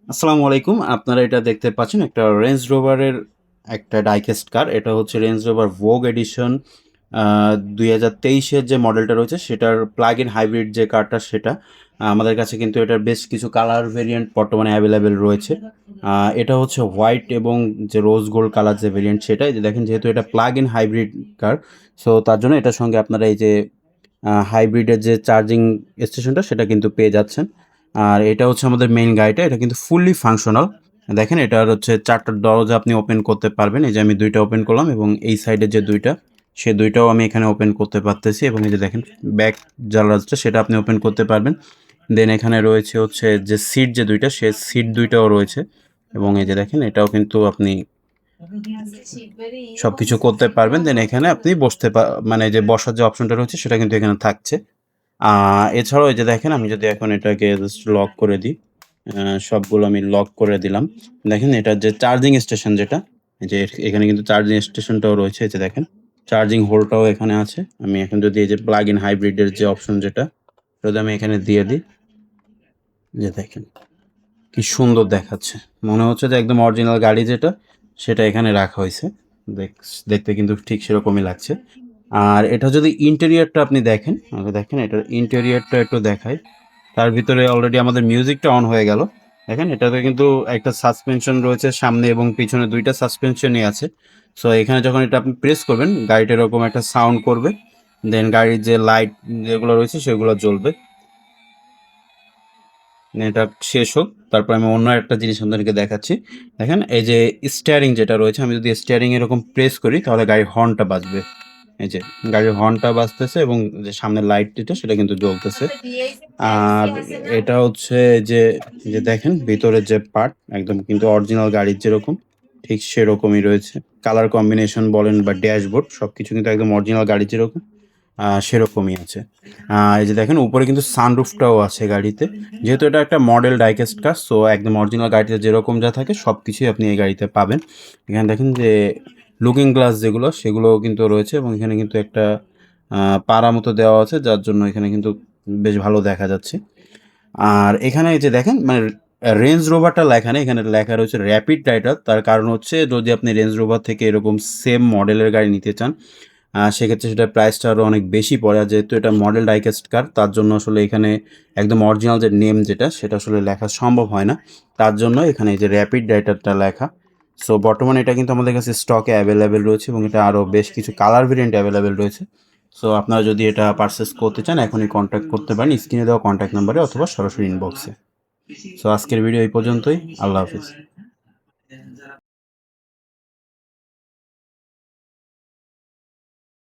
আসসালামু আলাইকুম। আপনারা এটা দেখতে পাচ্ছেন একটা রেঞ্জ রোভারের একটা ডাইকেস্ট কার। এটা হচ্ছে রেঞ্জ রোভার ভোগ এডিশন ২০২৩ এর যে মডেলটা রয়েছে সেটার প্লাগ ইন হাইব্রিড যে কারটা সেটা। আমাদের কাছে কিন্তু এটার বেশ কিছু কালার ভেরিয়েন্ট বর্তমানে অ্যাভেলেবেল রয়েছে। এটা হচ্ছে হোয়াইট এবং যে রোজ গোল্ড কালার যে ভেরিয়েন্ট সেটা। এই যে দেখেন যেহেতু এটা plug in hybrid car, so তার জন্য এটার সঙ্গে আপনারা এই যে হাইব্রিডের যে চার্জিং স্টেশনটা সেটা কিন্তু পেয়ে যাচ্ছেন। আর এটা হচ্ছে আমাদের মেইন গাড়িটা। এটা কিন্তু ফুললি ফাংশনাল। দেখেন এটার হচ্ছে ৪ টা দরজা আপনি ওপেন করতে পারবেন। এই যে আমি ২ টা ওপেন করলাম এবং এই সাইডের যে ২ টা, সে ২ টাও আমি এখানে ওপেন করতে পারতেছি এবং এই যে দেখেন ব্যাক জানালাটা সেটা আপনি ওপেন করতে পারবেন। দেন এখানে রয়েছে হচ্ছে যে সিট যে ২ টা, সে সিট ২ টাও রয়েছে এবং এই যে দেখেন এটাও কিন্তু আপনি সবকিছু করতে পারবেন। দেন এখানে আপনি মানে যে বসার যে অপশনটা রয়েছে সেটা কিন্তু এখানে থাকছে। এছাড়াও এই যে দেখেন আমি যদি এখন এটাকে জাস্ট লক করে দিই, সবগুলো আমি লক করে দিলাম। দেখেন এটার যে চার্জিং স্টেশন যেটা, এই যে এখানে কিন্তু চার্জিং স্টেশনটাও রয়েছে। এই যে দেখেন চার্জিং হোলটাও এখানে আছে। আমি এখন যদি এই যে প্লাগ ইন হাইব্রিড এর যে অপশন যেটা, যদি আমি এখানে দিয়ে দিই, যে দেখেন কি সুন্দর দেখাচ্ছে। মনে হচ্ছে যে একদম অরিজিনাল গাড়ি যেটা, সেটা এখানে রাখা হইছে। দেখ দেখতে কিন্তু ঠিক সেরকমই লাগছে। আর এটা যদি ইন্টেরিয়রটা আপনি দেখেন, দেখেন এটার ইন্টেরিয়রটা একটু দেখাই। তার ভিতরে অলরেডি আমাদের মিউজিকটা অন হয়ে গেল। দেখেন এটাতে কিন্তু একটা সাসপেনশন রয়েছে সামনে এবং পিছনে ২ টা সাসপেনশনই আছে। সো এখানে যখন এটা আপনি প্রেস করবেন, গাড়িটা এরকম একটা সাউন্ড করবে। দেন গাড়ির যে লাইট যেগুলো রয়েছে সেগুলো জ্বলবে। এটা শেষ হোক, তারপর আমি অন্য একটা জিনিস আপনাদেরকে দেখাচ্ছি। দেখেন এই যে স্টিয়ারিং যেটা রয়েছে, আমি যদি স্টিয়ারিং এরকম প্রেস করি তাহলে গাড়ির হর্নটা বাজবে। এই যে গাড়ির হর্নটা বাজতেছে এবং যে সামনের লাইট যেটা সেটা কিন্তু জ্বলতেছে। আর এটা হচ্ছে যে, যে দেখেন ভিতরের যে পার্ট একদম কিন্তু অরিজিনাল গাড়ির যেরকম ঠিক সেরকমই রয়েছে। কালার কম্বিনেশন বলেন বা ড্যাশবোর্ড সবকিছু কিন্তু একদম অরিজিনাল গাড়ির যেরকম সেরকমই আছে। এই যে দেখেন উপরে কিন্তু সানরুফটাও আছে গাড়িতে। যেহেতু এটা একটা মডেল ডাইকেস্ট কার, সো একদম অরিজিনাল গাড়িতে যেরকম যা থাকে সবকিছুই আপনি এই গাড়িতে পাবেন। এখানে দেখেন যে লুকিং গ্লাস যেগুলো সেগুলোও কিন্তু রয়েছে এবং এখানে কিন্তু একটা পাড়া মতো দেওয়া আছে যার জন্য এখানে কিন্তু বেশ ভালো দেখা যাচ্ছে। আর এখানে এই যে দেখেন মানে রেঞ্জ রোভারটা লেখা নেই, এখানে লেখা রয়েছে র‍্যাপিড রাইডার। তার কারণ হচ্ছে যদি আপনি রেঞ্জ রোভার থেকে এরকম সেম মডেলের গাড়ি নিতে চান, সেক্ষেত্রে সেটার প্রাইসটা আরও অনেক বেশি পড়ে। আর যেহেতু এটা মডেল ডাইকেস্ট কার, তার জন্য আসলে এখানে একদম অরিজিনাল যে নেম যেটা সেটা আসলে লেখা সম্ভব হয় না। তার জন্য এখানে এই যে র‍্যাপিড রাইডারটা লেখা। সো বর্তমানে এটা কিন্তু আমাদের কাছে স্টকে অ্যাভেলেবেল রয়েছে এবং এটা আরও বেশ কিছু কালার ভেরিয়েন্ট অ্যাভেলেবেল রয়েছে। সো আপনারা যদি এটা পারচেস করতে চান এখনই কন্ট্যাক্ট করতে পারেন স্ক্রিনে দেওয়া কন্ট্যাক্ট নাম্বারে অথবা সরাসরি ইনবক্সে। সো আজকের ভিডিও এই পর্যন্তই। আল্লাহ হাফিজ।